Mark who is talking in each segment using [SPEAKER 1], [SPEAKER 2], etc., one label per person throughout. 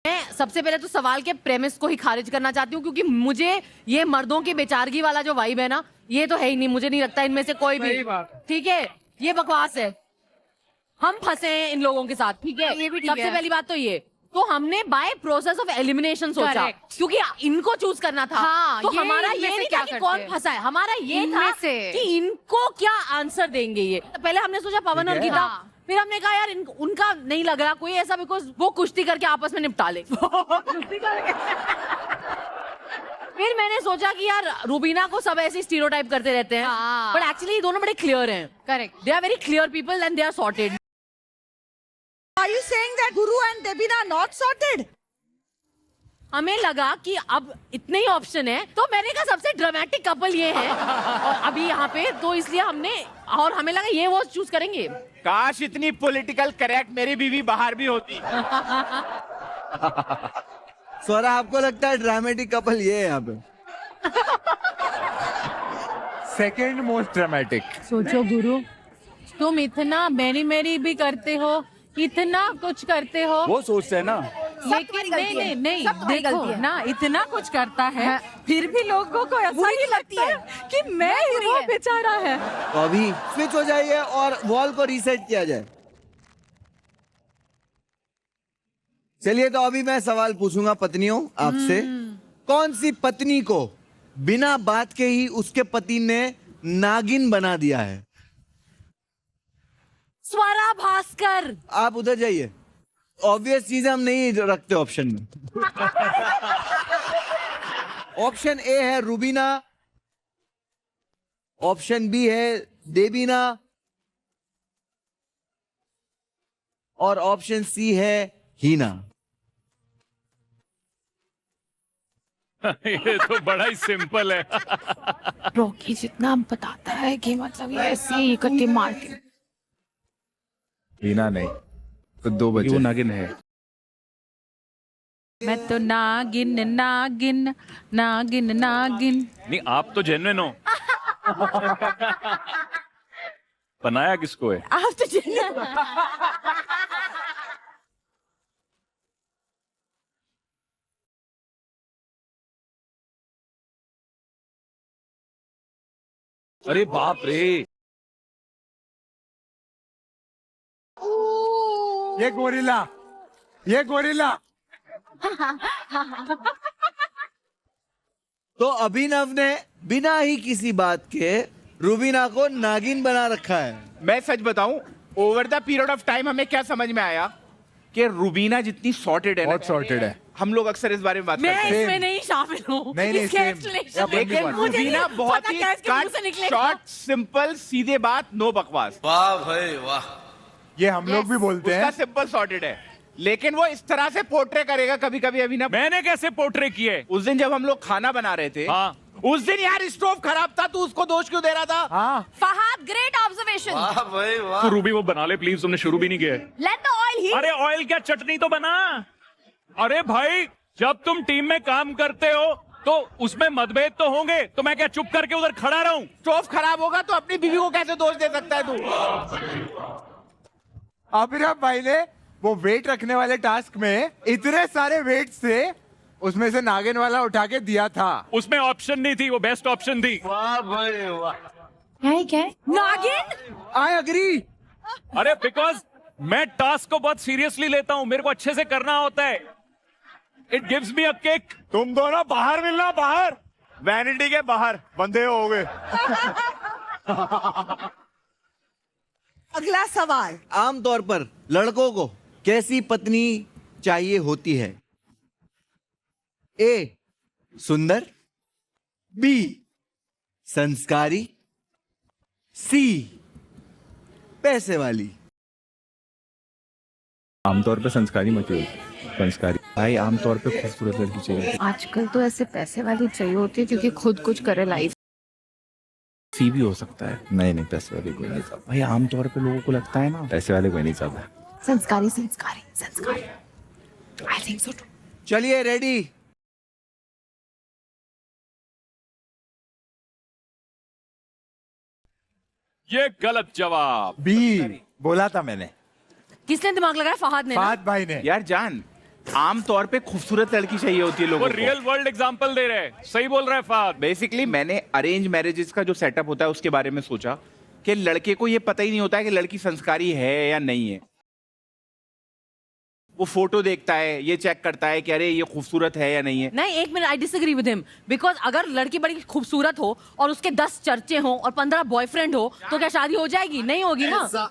[SPEAKER 1] मैं सबसे पहले तो सवाल के प्रेमिस को ही खारिज करना चाहती हूँ, क्योंकि मुझे ये मर्दों की बेचारगी वाला जो वाइब है ना, ये तो है ही नहीं। मुझे नहीं लगता इनमें से कोई भी, ठीक है, ये बकवास है। हम फंसे हैं इन लोगों के साथ, ठीक है।
[SPEAKER 2] ये भी ठीक
[SPEAKER 1] सबसे
[SPEAKER 2] है।
[SPEAKER 1] पहली बात तो ये, तो हमने बाय प्रोसेस ऑफ एलिमिनेशन सोचा,
[SPEAKER 2] Correct.
[SPEAKER 1] क्योंकि इनको चूज करना था।
[SPEAKER 2] हाँ,
[SPEAKER 1] तो
[SPEAKER 2] ये
[SPEAKER 1] हमारा
[SPEAKER 2] इनमें
[SPEAKER 1] ये
[SPEAKER 2] से
[SPEAKER 1] नहीं
[SPEAKER 2] क्या
[SPEAKER 1] था कि
[SPEAKER 2] करते
[SPEAKER 1] कौन
[SPEAKER 2] हैं।
[SPEAKER 1] फंसा है, हमारा ये
[SPEAKER 2] इनमें
[SPEAKER 1] था
[SPEAKER 2] से।
[SPEAKER 1] कि इनको क्या आंसर देंगे ये। पहले हमने सोचा पवन और गीता,
[SPEAKER 2] हाँ।
[SPEAKER 1] फिर हमने कहा यार उनका नहीं लग रहा कोई ऐसा, बिकॉज वो कुश्ती करके आपस में निपटा ले। फिर मैंने सोचा कि यार रूबीना को सब ऐसे स्टीरियोटाइप करते रहते हैं,
[SPEAKER 2] हाँ।
[SPEAKER 1] बट एक्चुअली ये दोनों बड़े क्लियर हैं।
[SPEAKER 2] Correct.
[SPEAKER 1] They are very clear people and they are sorted.
[SPEAKER 3] Are you saying that Guru and Debina are not sorted?
[SPEAKER 1] हमें लगा कि अब इतने ही ऑप्शन है, तो मैंने कहा सबसे ड्रामेटिक कपल ये है और अभी यहाँ पे, तो इसलिए हमने, और हमें लगा ये वो चूज करेंगे।
[SPEAKER 4] काश इतनी पॉलिटिकल करेक्ट मेरी बीवी बाहर भी होती।
[SPEAKER 5] स्वरा, आपको लगता है ड्रामेटिक कपल ये है यहाँ पे?
[SPEAKER 6] Second most dramatic.
[SPEAKER 7] सोचो गुरु, तुम इतना मेरी मेरी भी करते हो, इतना कुछ करते हो,
[SPEAKER 6] वो सोचते हैं ना,
[SPEAKER 7] लेकिन नहीं नहीं नहीं,
[SPEAKER 3] सब तुम्हारी
[SPEAKER 7] देखो
[SPEAKER 3] गलती है।
[SPEAKER 7] ना, इतना कुछ करता है, फिर भी लोगों को ऐसा ही लगता है कि मैं ही वो बेचारा है।
[SPEAKER 5] तो अभी स्विच हो जाइए और वॉल को रीसेट किया जाए। चलिए, तो अभी मैं सवाल पूछूंगा पत्नियों आपसे। कौन सी पत्नी को बिना बात के ही उसके पति ने नागिन बना दिया है?
[SPEAKER 1] स्वरा भास्कर।
[SPEAKER 5] आप उधर जाइए, ऑब्वियस चीजें हम नहीं रखते ऑप्शन में। ऑप्शन ए है रूबीना, ऑप्शन बी है देबीना, और ऑप्शन सी है हीना।
[SPEAKER 8] ये तो बड़ा ही सिंपल है।
[SPEAKER 2] रॉकी जितना बताता है कि मतलब ये ऐसे ही इकट्ठे मारती।
[SPEAKER 6] हीना नहीं, तो दो बचे। वो नागिन है।
[SPEAKER 7] मैं तो नागिन नागिन नागिन नागिन।
[SPEAKER 8] नहीं, आप तो जेन्युइन हो। बनाया किसको है?
[SPEAKER 1] आप तो
[SPEAKER 8] अरे बाप रे,
[SPEAKER 6] ये गोरिल्ला, ये गोरिल्ला।
[SPEAKER 5] तो अभिनव ने बिना ही किसी बात के रूबीना को नागिन बना रखा है।
[SPEAKER 4] मैं सच बताऊं, over the period of time हमें क्या समझ में आया कि रूबीना जितनी सॉर्टेड है ना,
[SPEAKER 6] बहुत सॉर्टेड है।
[SPEAKER 4] हम लोग अक्सर इस बारे में बात
[SPEAKER 1] मैं
[SPEAKER 4] करते हैं,
[SPEAKER 1] इसमें नहीं शामिल हूँ।
[SPEAKER 6] नहीं, नहीं,
[SPEAKER 1] इसके
[SPEAKER 6] same।
[SPEAKER 1] explanation
[SPEAKER 6] अब
[SPEAKER 1] में।
[SPEAKER 4] लेकिन
[SPEAKER 6] बात।
[SPEAKER 1] मुझे
[SPEAKER 4] रूबीना
[SPEAKER 1] नहीं
[SPEAKER 4] बहुत
[SPEAKER 1] पता
[SPEAKER 4] ही
[SPEAKER 1] क्या इसके मुंह से
[SPEAKER 4] कट,
[SPEAKER 1] निकलेगा।
[SPEAKER 4] शॉर्ट, सिंपल, सीधे बात, नो बकवास।
[SPEAKER 6] ये हम लोग भी बोलते
[SPEAKER 4] उसका
[SPEAKER 6] हैं।
[SPEAKER 4] सिंपल सॉर्टेड है, लेकिन वो इस तरह से पोर्ट्रे करेगा कभी कभी। अभी ना,
[SPEAKER 8] मैंने कैसे पोर्ट्रे किए?
[SPEAKER 4] उस दिन जब हम लोग खाना बना रहे थे,
[SPEAKER 8] हाँ,
[SPEAKER 4] उस दिन यार स्टोव खराब था, तू उसको दोष क्यों दे रहा था?
[SPEAKER 6] हाँ,
[SPEAKER 1] फहद, ग्रेट ऑब्जर्वेशन।
[SPEAKER 8] तो रूबी वो बना ले प्लीज, तुमने शुरू भी नहीं किया है।
[SPEAKER 1] Let the oil heat.
[SPEAKER 8] अरे ऑयल क्या, चटनी तो बना। अरे भाई, जब तुम टीम में काम करते हो तो उसमें मतभेद तो होंगे, तो मैं क्या चुप करके उधर खड़ा रहूं?
[SPEAKER 4] स्टोव खराब होगा तो अपनी बीवी को कैसे दोष दे सकता है तू?
[SPEAKER 6] अभिनव भाई ने वो वेट रखने वाले टास्क में इतने सारे वेट से उसमें से नागिन वाला उठा के दिया था।
[SPEAKER 8] उसमें ऑप्शन नहीं थी, वो बेस्ट ऑप्शन थी।
[SPEAKER 2] क्या है?
[SPEAKER 1] नागिन।
[SPEAKER 6] I agree.
[SPEAKER 8] अरे बिकॉज मैं टास्क को बहुत सीरियसली लेता हूं, मेरे को अच्छे से करना होता है। It gives me a kick.
[SPEAKER 6] तुम दोनों बाहर मिलना, बाहर, वैनिटी के बाहर बंधे हो गए।
[SPEAKER 3] अगला सवाल।
[SPEAKER 5] आमतौर पर लड़कों को कैसी पत्नी चाहिए होती है? ए सुंदर, बी संस्कारी, सी पैसे वाली।
[SPEAKER 6] आमतौर पे संस्कारी मत हो, संस्कारी भाई आमतौर पे खूबसूरत लड़की चाहिए।
[SPEAKER 2] आजकल तो ऐसे पैसे वाली चाहिए होती है क्योंकि खुद कुछ करे लाइफ।
[SPEAKER 6] सी भी हो सकता है। नहीं नहीं, पैसे वाले कोई नहीं चाहता भाई। आमतौर पे लोगों को लगता है ना, पैसे वाले कोई नहीं चाहता।
[SPEAKER 2] संस्कारी संस्कारी संस्कारी। I think so too.
[SPEAKER 5] चलिए, रेडी?
[SPEAKER 8] ये गलत जवाब।
[SPEAKER 6] बी बोला था मैंने।
[SPEAKER 1] किसने दिमाग लगाया? फहद ने ना?
[SPEAKER 6] फहद भाई ने।
[SPEAKER 4] यार जान, आम तौर पे खूबसूरत लड़की चाहिए होती है
[SPEAKER 8] वो
[SPEAKER 4] लोगों को।
[SPEAKER 8] रियल वर्ल्ड एग्जांपल दे रहे हैं, सही बोल रहा है फहद।
[SPEAKER 4] बेसिकली मैंने अरेंज मैरिजेस का जो सेटअप होता है उसके बारे में सोचा कि लड़के को ये पता ही नहीं होता है कि लड़की संस्कारी है या नहीं है। वो फोटो देखता है, ये चेक करता है कि अरे ये खूबसूरत है या नहीं है।
[SPEAKER 1] नहीं, एक minute, I disagree with him, because अगर लड़की बड़ी खूबसूरत हो और उसके 10 चर्चे हो और 15 बॉयफ्रेंड हो तो क्या शादी हो जाएगी? नहीं होगी ना।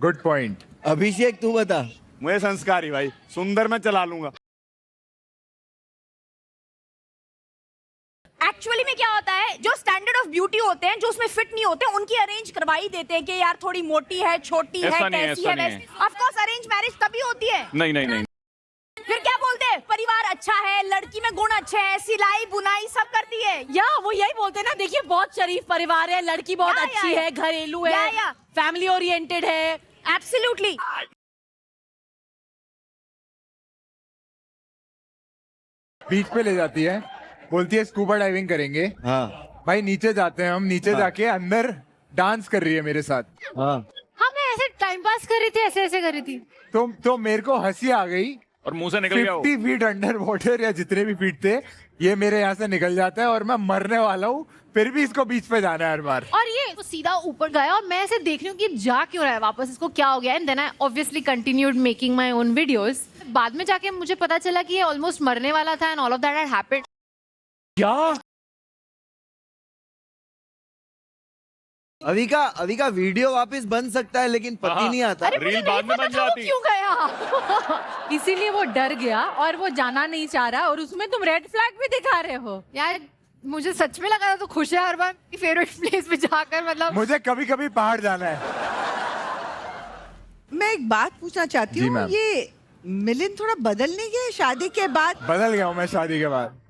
[SPEAKER 6] Good point.
[SPEAKER 5] अभिषेक तू बता।
[SPEAKER 9] मुझे संस्कारी भाई, सुंदर मैं चला लूंगा।
[SPEAKER 10] एक्चुअली में क्या होता है, जो स्टैंडर्ड ऑफ ब्यूटी होते हैं, जो उसमें फिट नहीं होते, उनकी अरेंज करवा ही देते हैं कि यार थोड़ी मोटी है, छोटी है,
[SPEAKER 8] ऐसा नहीं है,
[SPEAKER 10] कैसी
[SPEAKER 8] ऐसा
[SPEAKER 10] है,
[SPEAKER 8] नहीं
[SPEAKER 10] वैसी। ऑफ कोर्स अरेंज मैरिज तभी होती है।
[SPEAKER 8] नहीं नहीं नहीं,
[SPEAKER 10] फिर क्या बोलते हैं, परिवार अच्छा है, लड़की में गुण अच्छे हैं, सिलाई बुनाई सब करती है।
[SPEAKER 1] या वो यही बोलते हैं ना, देखिए बहुत शरीफ परिवार है, लड़की बहुत अच्छी है, घरेलू है, फैमिली ओरिएंटेड है।
[SPEAKER 10] एब्सोल्युटली।
[SPEAKER 6] बीच पे ले जाती है, बोलती है स्कूबा डाइविंग करेंगे।
[SPEAKER 5] हाँ
[SPEAKER 6] भाई नीचे जाते हैं हम, नीचे जाके अंदर डांस कर रही है मेरे साथ।
[SPEAKER 5] हाँ
[SPEAKER 2] हाँ मैं ऐसे टाइम पास कर रही थी, ऐसे ऐसे कर रही थी।
[SPEAKER 6] तो मेरे को हंसी आ गई
[SPEAKER 8] और मुंह से निकल गया वो।
[SPEAKER 6] 50 फीट अंडर वाटर या जितने भी फीट थे, ये मेरे यहाँ से निकल जाता है और मैं मरने वाला हूँ, फिर भी इसको बीच पे जाना है हर बार।
[SPEAKER 2] और ये वो सीधा ऊपर गया और मैं ऐसे देख रही हूँ कि जा क्यों रहा है वापस, इसको क्या हो गया। And then I obviously continued making my own videos. बाद में जाके मुझे पता चला कि ये ऑलमोस्ट मरने वाला था and all of that had happened.
[SPEAKER 8] क्या?
[SPEAKER 5] अविका वीडियो वापस बन सकता है लेकिन पति नहीं आता।
[SPEAKER 8] रील बाद में बन जाती।
[SPEAKER 1] क्यों गया?
[SPEAKER 7] इसीलिए वो डर गया और वो जाना नहीं चाह रहा, और उसमें तुम रेड फ्लैग भी दिखा रहे हो।
[SPEAKER 2] यार मुझे सच में लगा था तो खुश है हर बार फेवरेट प्लेस पे जाकर, मतलब
[SPEAKER 6] मुझे कभी कभी पहाड़ जाना है।
[SPEAKER 3] मैं एक बात पूछना चाहती
[SPEAKER 6] जी
[SPEAKER 3] हूँ,
[SPEAKER 6] मैम।
[SPEAKER 3] ये मिलिंद थोड़ा बदल नहीं गया शादी के बाद?
[SPEAKER 6] बदल गया हूँ मैं शादी के बाद।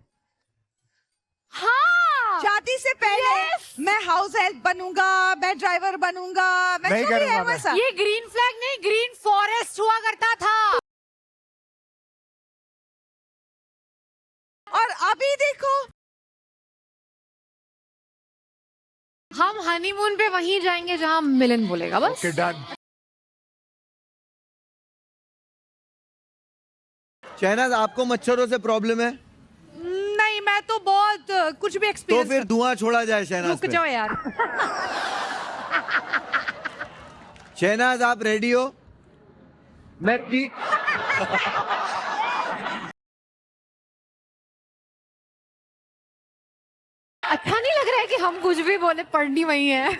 [SPEAKER 3] हाँ, शादी से पहले मैं हाउस हेल्प बनूंगा, मैं ड्राइवर बनूंगा, मैं
[SPEAKER 6] नहीं
[SPEAKER 3] जो भी है
[SPEAKER 6] करूंगा मैं।
[SPEAKER 3] वैसा।
[SPEAKER 1] ये ग्रीन फ्लैग नहीं, ग्रीन फॉरेस्ट हुआ करता था।
[SPEAKER 3] और अभी देखो,
[SPEAKER 2] हम हनीमून पे वहीं जाएंगे जहाँ मिलन बोलेगा बस।
[SPEAKER 6] Okay done.
[SPEAKER 5] शहनाज आपको मच्छरों से प्रॉब्लम है
[SPEAKER 7] नहीं, मैं तो बहुत कुछ भी
[SPEAKER 5] तो
[SPEAKER 7] एक्सपीरियंस।
[SPEAKER 5] फिर धुआं छोड़ा जाए शहनाज
[SPEAKER 7] रुक
[SPEAKER 5] पे।
[SPEAKER 7] जाओ यार।
[SPEAKER 5] शहनाज आप रेडी हो? मैं ठीक।
[SPEAKER 2] अच्छा नहीं लग रहा है कि हम कुछ भी बोले, पढ़नी वही है।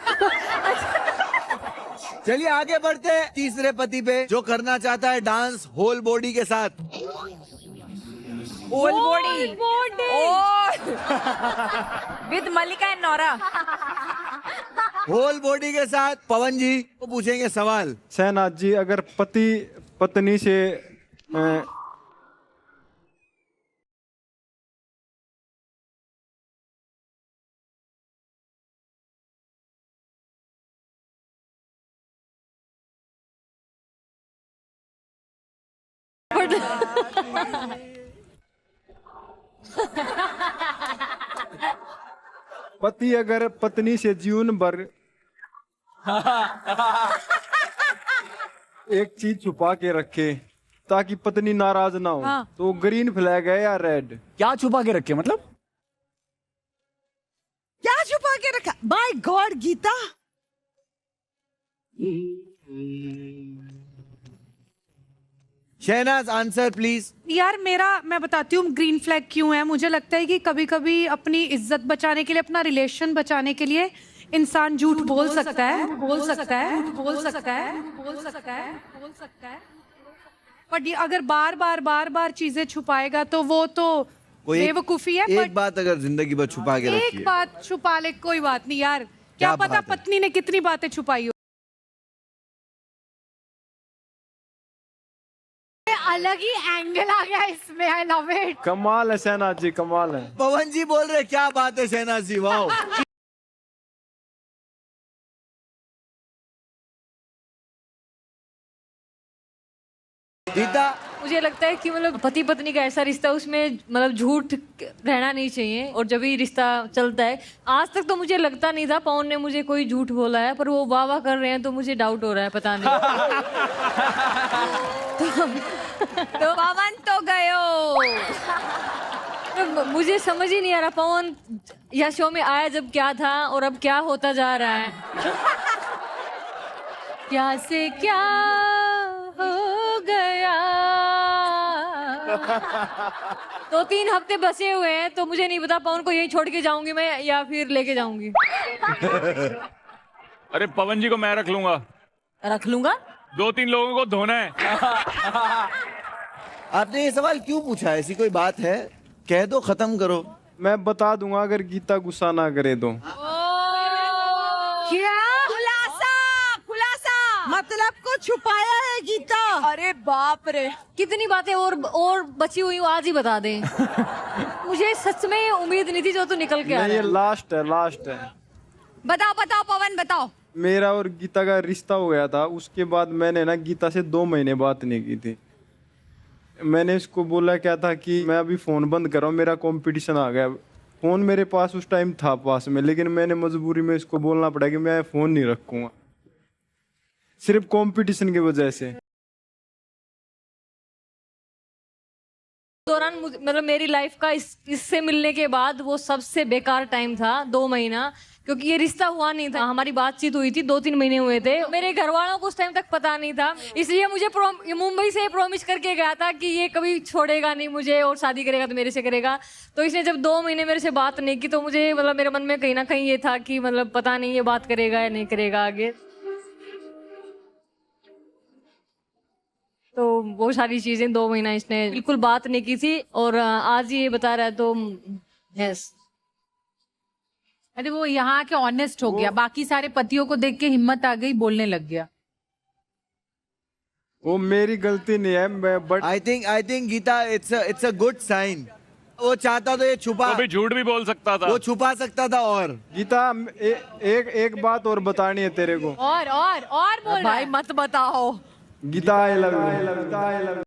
[SPEAKER 5] चलिए आगे बढ़ते हैं तीसरे पति पे, जो करना चाहता है डांस होल बॉडी के साथ।
[SPEAKER 10] Whole body with Malika and Nora.
[SPEAKER 5] Whole body के साथ पवन जी को पूछेंगे सवाल।
[SPEAKER 11] शहनाज जी, अगर पति पत्नी से पति अगर पत्नी से जीवन भर एक चीज छुपा के रखे ताकि पत्नी नाराज ना हो, तो ग्रीन फ्लैग है या रेड?
[SPEAKER 9] क्या छुपा के रखे मतलब?
[SPEAKER 3] क्या छुपा के रखा? By God Geeta,
[SPEAKER 5] Shehnaz answer please.
[SPEAKER 7] यार मैं बताती हूँ ग्रीन फ्लैग क्यों है। मुझे लगता है कि कभी कभी अपनी इज्जत बचाने के लिए, अपना रिलेशन बचाने के लिए इंसान झूठ बोल सकता है, बट ये अगर बार बार चीजें छुपाएगा तो वो तो बेवकूफी है।
[SPEAKER 5] एक बात अगर जिंदगी भर छुपा के रखी
[SPEAKER 7] एक
[SPEAKER 5] है,
[SPEAKER 7] बात छुपा ले, कोई बात नहीं यार, क्या पता
[SPEAKER 5] बात है?
[SPEAKER 7] पत्नी ने कितनी बातें छुपाई हो।
[SPEAKER 2] अलग ही एंगल आ गया इसमें, आई लव इट।
[SPEAKER 11] कमाल है शहनाज जी, कमाल है।
[SPEAKER 5] पवन जी बोल रहे क्या बात है शहनाज जी, वाह। गीता
[SPEAKER 12] मुझे लगता है कि मतलब पति पत्नी का ऐसा रिश्ता उसमें मतलब झूठ रहना नहीं चाहिए और जब भी रिश्ता चलता है। आज तक तो मुझे लगता नहीं था पवन ने मुझे कोई झूठ बोला है, पर वो वाह वाह कर रहे हैं तो मुझे डाउट हो रहा है, पता नहीं।
[SPEAKER 10] तो पवन तो गयो।
[SPEAKER 12] तो मुझे समझ ही नहीं आ रहा पवन यह शो में आया जब क्या था और अब क्या होता जा रहा है। क्या से क्या हो गया। 2-3 हफ्ते बसे हुए हैं तो मुझे नहीं पता पवन को यहीं छोड़ के जाऊंगी मैं या फिर लेके जाऊंगी।
[SPEAKER 8] अरे पवन जी को मैं रख लूंगा।
[SPEAKER 1] रख लूंगा?
[SPEAKER 8] 2-3 लोगों को धोना है।
[SPEAKER 5] आपने ये सवाल क्यों पूछा है? ऐसी कोई बात है? कह दो, खत्म करो।
[SPEAKER 11] मैं बता दूंगा अगर गीता गुस्सा ना करे तो।
[SPEAKER 3] क्या? खुलासा मतलब को छुपाया है गीता।
[SPEAKER 10] अरे बाप रे,
[SPEAKER 12] कितनी बातें और बची हुई आज ही बता दें। मुझे सच में उम्मीद नहीं थी जो तू निकल के आ
[SPEAKER 11] नहीं,
[SPEAKER 12] रहा
[SPEAKER 11] ये
[SPEAKER 12] है।
[SPEAKER 11] लास्ट है।
[SPEAKER 10] बताओ बताओ पवन बताओ।
[SPEAKER 11] मेरा और गीता का रिश्ता हो गया था, उसके बाद मैंने ना गीता से 2 महीने बात नहीं की थी। मैंने इसको बोला क्या था कि मैं अभी फ़ोन बंद कर रहा हूँ, मेरा कंपटीशन आ गया। फ़ोन मेरे पास उस टाइम था पास में, लेकिन मैंने मजबूरी में इसको बोलना पड़ा कि मैं फ़ोन नहीं रखूँगा सिर्फ कंपटीशन की वजह से।
[SPEAKER 12] दौरान मतलब मेरी लाइफ का इससे मिलने के बाद वो सबसे बेकार टाइम था 2 महीना, क्योंकि ये रिश्ता हुआ नहीं था। हमारी बातचीत हुई थी, 2-3 महीने हुए थे। मेरे घर वालों को उस टाइम तक पता नहीं था, इसलिए मुझे मुंबई से प्रॉमिस करके गया था कि ये कभी छोड़ेगा नहीं मुझे और शादी करेगा तो मेरे से करेगा। तो इसने जब 2 महीने मेरे से बात नहीं की तो मुझे मतलब मेरे मन में कहीं ना कहीं ये था कि मतलब पता नहीं ये बात करेगा या नहीं करेगा आगे। तो वो सारी चीजें 2 महीना इसने बिल्कुल बात नहीं की थी और आज ये बता रहा है तो यस।
[SPEAKER 7] अरे वो यहाँ के ऑनेस्ट हो गया, बाकी सारे पतियों को देख के हिम्मत आ गई, बोलने लग गया।
[SPEAKER 11] वो मेरी गलती नहीं है, but
[SPEAKER 5] I think Geeta it's a good sign. वो चाहता तो ये छुपा,
[SPEAKER 8] वो भी झूठ भी बोल सकता था,
[SPEAKER 5] वो छुपा सकता था। और
[SPEAKER 11] गीता एक बात और बतानी है तेरे को।
[SPEAKER 7] और बोल
[SPEAKER 1] भाई मत बताओ।
[SPEAKER 11] Geeta I love you.